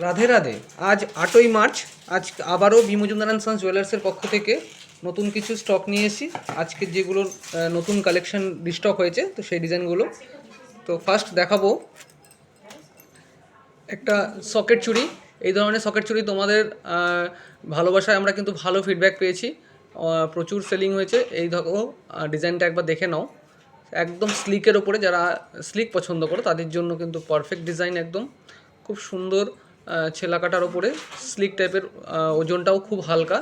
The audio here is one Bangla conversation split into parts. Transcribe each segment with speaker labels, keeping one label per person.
Speaker 1: রাধে রাধে। আজ 8ই মার্চ। আজ আবারও বি মজুমদার অ্যান্ড সন্স জুয়েলার্সের পক্ষ থেকে নতুন কিছু স্টক নিয়ে এসেছি। আজকে যেগুলো নতুন কালেকশন রিস্টক হয়েছে, তো সেই ডিজাইনগুলো তো ফার্স্ট দেখাবো। একটা সকেট চুড়ি। এই ধরনের সকেট চুড়ি তোমাদের ভালোবাসায় আমরা কিন্তু ভালো ফিডব্যাক পেয়েছি, প্রচুর সেলিং হয়েছে। এই দেখো ডিজাইনটা একবার দেখে নাও, একদম স্লিকের ওপরে। যারা স্লিক পছন্দ করো তাদের জন্য কিন্তু পারফেক্ট ডিজাইন, একদম খুব সুন্দর ছেলা কাটার ওপরে স্লিক টাইপের। ওজনটাও খুব হালকা,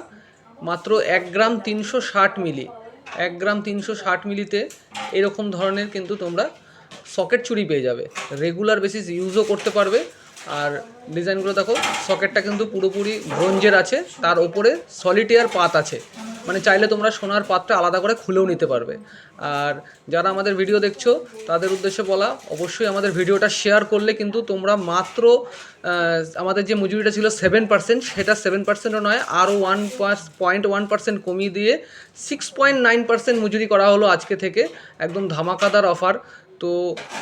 Speaker 1: মাত্র 1 গ্রাম 360 মিলি। 1 গ্রাম 360 মিলিতে এরকম ধরনের কিন্তু তোমরা সকেট চুড়ি পেয়ে যাবে। রেগুলার বেসিস ইউজও করতে পারবে। আর ডিজাইনগুলো দেখো, সকেটটা কিন্তু পুরোপুরি ব্রোঞ্জের আছে, তার ওপরে সলিটেয়ার পাত আছে, মানে চাইলে তোমরা সোনার পাতটা আলাদা করে খুলেও নিতে পারবে। আর যারা আমাদের ভিডিও দেখছো তাদের উদ্দেশ্যে বলা, অবশ্যই আমাদের ভিডিওটা শেয়ার করলে কিন্তু তোমরা মাত্র আমাদের যে মজুরিটা ছিল 7%, সেটা 7%ও নয়, আরও 1.1% কমিয়ে দিয়ে 6.9% মজুরি করা হলো আজকে থেকে। একদম ধামাকাদার অফার। তো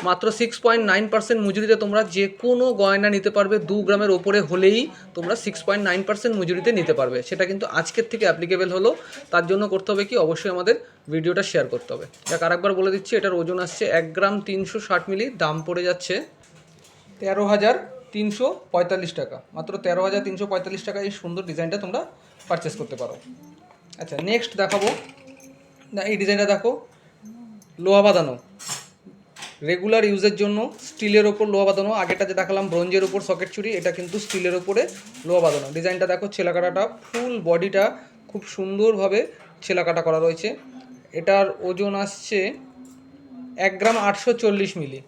Speaker 1: মাত্র 6.9% মজুরিতে তোমরা যে কোনো গয়না নিতে পারবে। 2 গ্রামের ওপরে হলেই তোমরা 6.9% মজুরিতে নিতে পারবে। সেটা কিন্তু আজকের থেকে অ্যাপ্লিকেবল হলো। তার জন্য করতে হবে কি, অবশ্যই আমাদের ভিডিওটা শেয়ার করতে হবে। দেখ আরেকবার বলে দিচ্ছি, এটার ওজন আসছে 1 গ্রাম 360 মিলি। দাম পড়ে যাচ্ছে 13,345 টাকা। মাত্র 13,345 টাকা এই সুন্দর ডিজাইনটা তোমরা পারচেস করতে পারো। আচ্ছা, নেক্সট দেখাবো। না, এই ডিজাইনটা দেখো, লোহা বাঁধানো, রেগুলার ইউজের জন্য স্টিলের ওপর লোহা বাঁধানো। আগেটা যে দেখালাম ব্রোঞ্জের ওপর সকেট চুড়ি, এটা কিন্তু স্টিলের ওপরে লোহা বাঁধানো। ডিজাইনটা দেখো, ছেলাকাটাটা ফুল বডিটা খুব সুন্দরভাবে ছেলাকাটা করা রয়েছে। এটার ওজন আসছে 1 গ্রাম 840 মিলি।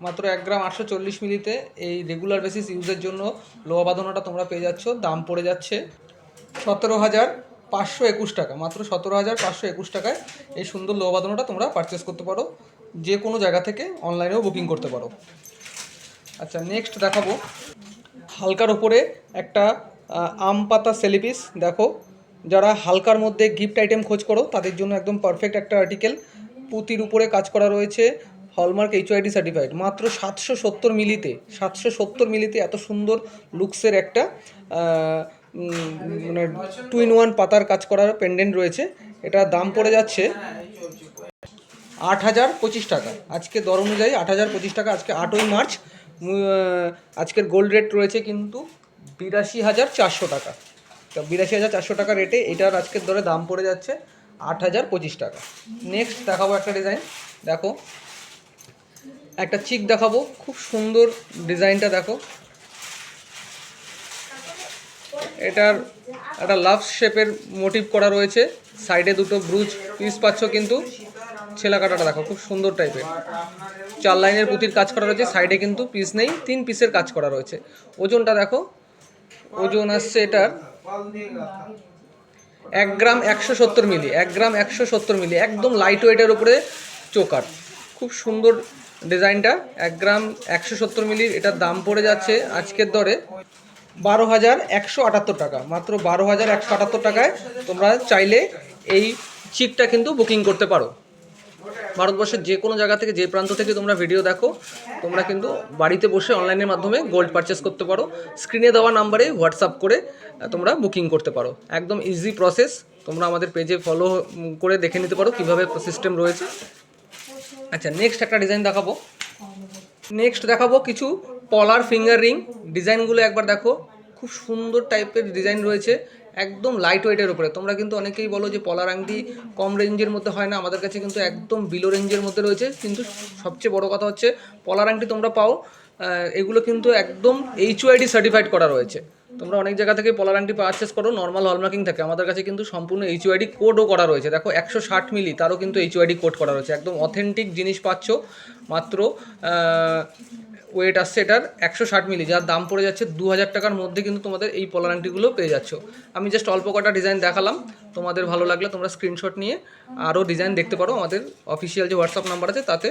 Speaker 1: মাত্র 1 গ্রাম 840 মিলিতে এই রেগুলার বেসিস ইউজের জন্য লোহা বাঁধানোটা তোমরা পেয়ে যাচ্ছ। দাম পড়ে যাচ্ছে 17,521 টাকা। মাত্র 17,521 টাকায় এই সুন্দর লোহা বাঁধানোটা তোমরা পারচেস করতে পারো। যে কোনো জায়গা থেকে অনলাইনেও বুকিং করতে পারো। আচ্ছা, নেক্সট দেখাবো হালকার ওপরে একটা আম পাতা সেলিপিস। দেখো, যারা হালকার মধ্যে গিফট আইটেম খোঁজ করো তাদের জন্য একদম পারফেক্ট একটা আর্টিকেল। পুঁতির উপরে কাজ করা রয়েছে, হলমার্ক HYD সার্টিফাইড। মাত্র 770 মিলিতে, 770 মিলিতে এত সুন্দর লুকসের একটা মানে 2 in 1 পাতার কাজ করার পেন্ডেন্ট রয়েছে। এটার দাম পড়ে যাচ্ছে 8,025 টাকা। আজকে দর অনুযায়ী 8,025 টাকা। আজকে 8ই মার্চ। আজকের গোল্ড রেট রয়েছে কিন্তু 82,400 টাকা। তো 82,400 টাকা রেটে এটার আজকের দরে দাম পড়ে যাচ্ছে 8,025 টাকা। নেক্সট দেখাবো একটা ডিজাইন। দেখো, একটা চিক দেখাবো, খুব সুন্দর ডিজাইনটা দেখো। এটার একটা লাভ শেপের মোটিভ করা রয়েছে, সাইডে দুটো ব্রুজ পিস পাচ্ছ, কিন্তু ছেলা কাটাটা দেখো খুব সুন্দর টাইপের। 4 লাইনের পুঁতির কাজ করা রয়েছে, সাইডে কিন্তু পিস নেই, 3 পিসের কাজ করা রয়েছে। ওজনটা দেখো, ওজন আসছে এটার 1 গ্রাম 170 মিলি। 1 গ্রাম 170 মিলি, একদম লাইট ওয়েটের উপরে চোকার। খুব সুন্দর ডিজাইনটা। 1 গ্রাম 170 মিলির এটার দাম পড়ে যাচ্ছে আজকের দরে 12,178 টাকা। মাত্র 12,178 টাকায় তোমরা চাইলে এই চিকটা কিন্তু বুকিং করতে পারো। ভারতবর্ষের যে কোনো জায়গা থেকে, যে প্রান্ত থেকে তোমরা ভিডিও দেখো, তোমরা কিন্তু বাড়িতে বসে অনলাইনের মাধ্যমে গোল্ড পারচেস করতে পারো। স্ক্রিনে দেওয়া নাম্বারে হোয়াটসঅ্যাপ করে তোমরা বুকিং করতে পারো। একদম ইজি প্রসেস। তোমরা আমাদের পেজে ফলো করে দেখে নিতে পারো কীভাবে সিস্টেম রয়েছে। আচ্ছা, নেক্সট একটা ডিজাইন দেখাবো। কিছু পলার ফিঙ্গার রিং। ডিজাইনগুলো একবার দেখো, খুব সুন্দর টাইপের ডিজাইন রয়েছে, একদম লাইট ওয়েটের উপরে। তোমরা কিন্তু অনেকেই বলো যে পলার আংটি কম রেঞ্জের মধ্যে হয় না, আমাদের কাছে কিন্তু একদম বিলো রেঞ্জের মধ্যে রয়েছে। কিন্তু সবচেয়ে বড় কথা হচ্ছে, পলার আংটি তোমরা পাও, এগুলো কিন্তু একদম HYD সার্টিফাইড করা রয়েছে। তোমরা অনেক জায়গা থেকে পলার আংটি পারচেস করো, নর্মাল হলমার্কিং থাকে, আমাদের কাছে কিন্তু সম্পূর্ণ HYD কোডও করা রয়েছে। দেখো 160 মিলি, তারও কিন্তু HYD কোড করা রয়েছে। একদম অথেন্টিক জিনিস পাচ্ছ। মাত্র ওয়েট আসছে এটার 160 মিলি, যার দাম পড়ে যাচ্ছে 2,000 টাকার মধ্যে কিন্তু তোমাদের এই পলার আংটিগুলো পেয়ে যাচ্ছ। আমি জাস্ট অল্প কটা ডিজাইন দেখালাম, তোমাদের ভালো লাগলে তোমরা স্ক্রিনশট নিয়ে আরও ডিজাইন দেখতে পারো। আমাদের অফিসিয়াল যে হোয়াটসঅ্যাপ নাম্বার আছে তাতে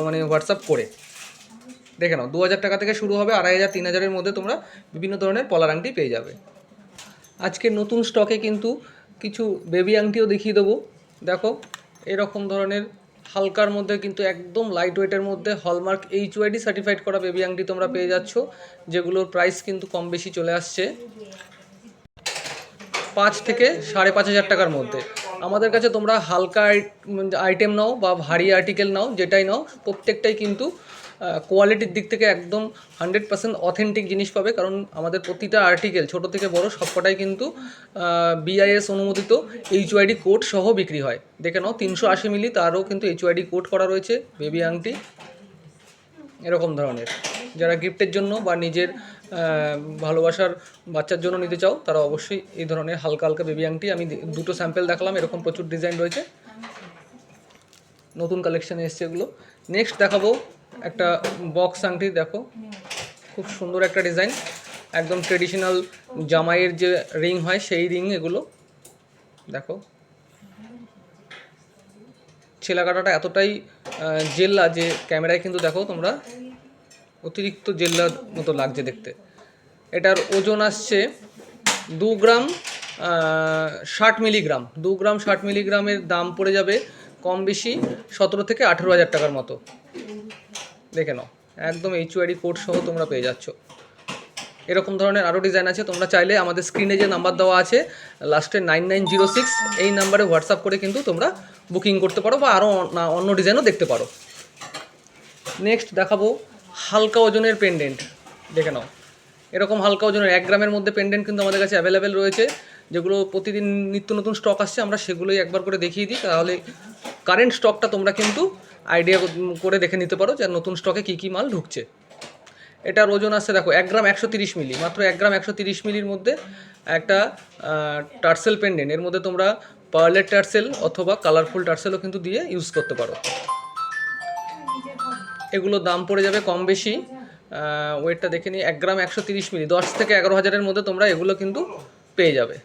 Speaker 1: মানে হোয়াটসঅ্যাপ করে দেখে নাও। 2,000 টাকা থেকে শুরু হবে, 2,500 3,000-এর মধ্যে তোমরা বিভিন্ন ধরনের পলার আংটি পেয়ে যাবে। আজকে নতুন স্টকে কিন্তু কিছু বেবি আংটিও দেখিয়ে দেবো। দেখো, এরকম ধরনের হালকার মধ্যে কিন্তু একদম লাইট ওয়েটের মধ্যে হলমার্ক HYD সার্টিফাইড করা বেবি আংটি তোমরা পেয়ে যাচ্ছ, যেগুলোর প্রাইস কিন্তু কম বেশি চলে আসছে 5 থেকে 5,500 টাকার মধ্যে। আমাদের কাছে তোমরা হালকা আইটেম নাও বা ভারী আর্টিকেল নাও, যেটাই নাও প্রত্যেকটাই কিন্তু কোয়ালিটির দিক থেকে একদম 100% অথেন্টিক জিনিস পাবে। কারণ আমাদের প্রতিটা আর্টিকেল ছোট থেকে বড় সবকটাই কিন্তু BIS অনুমোদিত HYD কোড সহ বিক্রি হয়। দেখে নাও 380 মিলি, তারও কিন্তু HYD কোড করা রয়েছে বেবি আংটি এরকম ধরনের। যারা গিফটের জন্য বা নিজের ভালোবাসার বাচ্চার জন্য নিতে চাও তারা অবশ্যই এই ধরনের হালকা হালকা বেবি আংটি, আমি দুটো স্যাম্পল দেখালাম, এরকম প্রচুর ডিজাইন রয়েছে, নতুন কালেকশানে এসছে এগুলো। নেক্সট দেখাবো একটা বক্স আংটি, দেখো খুব সুন্দর একটা ডিজাইন, একদম ট্রেডিশনাল জামাইয়ের যে রিং হয় সেই রিং এগুলো। দেখো ছেলা কাটাটা এতটাই জেল্লা যে ক্যামেরায় কিন্তু দেখো তোমরা অতিরিক্ত জেল্লার মতো লাগছে দেখতে। এটার ওজন আসছে 2 গ্রাম 60 মিলিগ্রাম। 2 গ্রাম 60 মিলিগ্রামের দাম পড়ে যাবে কম বেশি 17 থেকে 18,000 টাকার মতো। দেখে নাও একদম HYD কোড সহ তোমরা পেয়ে যাচ্ছ। এরকম ধরনের আরও ডিজাইন আছে, তোমরা চাইলে আমাদের স্ক্রিনে যে নাম্বার দেওয়া আছে লাস্টে 9906 এই নাম্বারে হোয়াটসঅ্যাপ করে কিন্তু তোমরা বুকিং করতে পারো বা আরও অন্য ডিজাইনও দেখতে পারো। নেক্সট দেখাবো হালকা ওজনের পেন্ডেন্ট, দেখে নাও এরকম হালকা ওজনের 1 গ্রামের মধ্যে পেন্ডেন্ট কিন্তু আমাদের কাছে অ্যাভেলেবেল রয়েছে, যেগুলো প্রতিদিন নিত্য নতুন স্টক আসছে, আমরা সেগুলোই একবার করে দেখিয়ে দিই, তাহলে কারেন্ট স্টকটা তোমরা কিন্তু আইডিয়া করে দেখে নিতে পারো যে নতুন স্টকে কী কী মাল ঢুকছে। এটার ওজন আসছে দেখো 1 গ্রাম 130 মিলি, মাত্র 1 গ্রাম 130 মিলির মধ্যে একটা টার্সেল পেন্ডেন্ট। এর মধ্যে তোমরা পার্লের টার্সেল অথবা কালারফুল টার্সেলও কিন্তু দিয়ে ইউজ করতে পারো। এগুলো দাম পড়ে যাবে কম বেশি, ওয়েটটা দেখে নিই, 1 গ্রাম 130 মিলি, 10 থেকে 11,000-এর মধ্যে তোমরা এগুলো কিন্তু পেয়ে যাবে।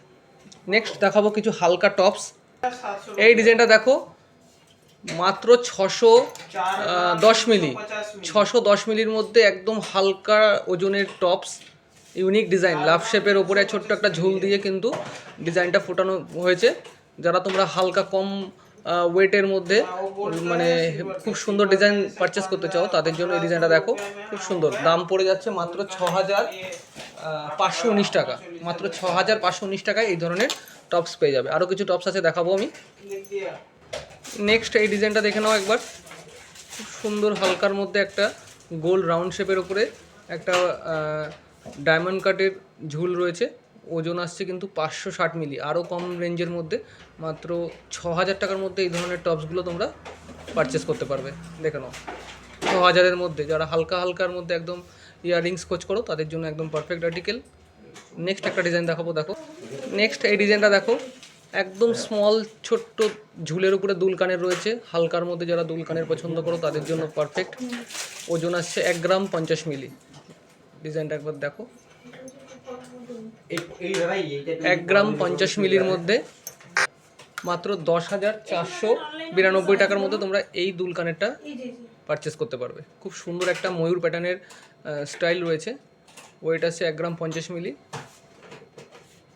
Speaker 1: নেক্সট দেখাবো কিছু হালকা টপস। এই ডিজাইনটা দেখো মাত্র 610 মিলি, 610 মিলির মধ্যে একদম হালকা ওজনের টপস, ইউনিক ডিজাইন, লাভ শেপের ওপরে ছোট্ট একটা ঝুল দিয়ে কিন্তু ডিজাইনটা ফোটানো হয়েছে। যারা তোমরা হালকা কম ওয়েটের মধ্যে মানে খুব সুন্দর ডিজাইন পারচেস করতে চাও তাদের জন্য এই ডিজাইনটা দেখো খুব সুন্দর। দাম পড়ে যাচ্ছে মাত্র 6,519 টাকা, মাত্র 6,519 টাকায় এই ধরনের টপস পেয়ে যাবে। আরও কিছু টপস আছে দেখাবো আমি। নেক্সট এই ডিজাইনটা দেখে নাও একবার, খুব সুন্দর হালকার মধ্যে একটা গোল রাউন্ড শেপের উপরে একটা ডায়মন্ড কাটের ঝুল রয়েছে, ওজন আসছে কিন্তু 560 মিলি, আরও কম রেঞ্জের মধ্যে মাত্র 6,000 টাকার মধ্যে এই ধরনের টপসগুলো তোমরা পারচেস করতে পারবে। দেখে নাও 6,000-এর মধ্যে, যারা হালকা হালকার মধ্যে একদম ইয়াররিংস খোঁজ করো তাদের জন্য একদম পারফেক্ট আর্টিকেল। নেক্সট একটা ডিজাইন দেখাবো, দেখো নেক্সট এই ডিজাইনটা দেখো একদম স্মল ছোট্ট ঝুলের উপরে দুলকানের রয়েছে, হালকার মধ্যে যারা দুলকানের পছন্দ করো তাদের জন্য পারফেক্ট। ওজন আসছে 1 গ্রাম 50 মিলি। ডিজাইনটা একবার দেখো 1 গ্রাম 50 মিলির মধ্যে মাত্র 10,492 টাকার মধ্যে তোমরা এই দুলকানেরটা পারচেস করতে পারবে। খুব সুন্দর একটা ময়ূর প্যাটার্নের স্টাইল রয়েছে, ওয়েট আছে 1 গ্রাম 50 মিলি।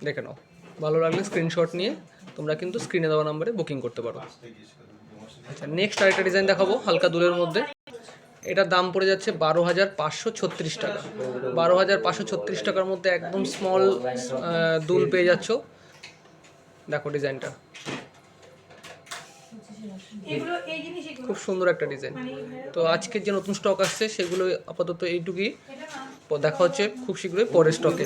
Speaker 1: দেখে নাও, ভালো লাগলে স্ক্রিনশট নিয়ে তোমরা কিন্তু স্ক্রিনে দেওয়া নাম্বারে বুকিং করতে পারো। আচ্ছা নেক্সট আরেকটা ডিজাইন দেখাবো হালকা দুলের মধ্যে। এটার দাম পড়ে যাচ্ছে 12,536 টাকা। 12,536 টাকার মধ্যে একদম স্মল দুল পেয়ে যাচ্ছ। দেখো ডিজাইনটা খুব সুন্দর একটা ডিজাইন। তো আজকের যে নতুন স্টক আসছে সেগুলো আপাতত এইটুকুই, দেখা হচ্ছে খুব শীঘ্রই পরের স্টকে।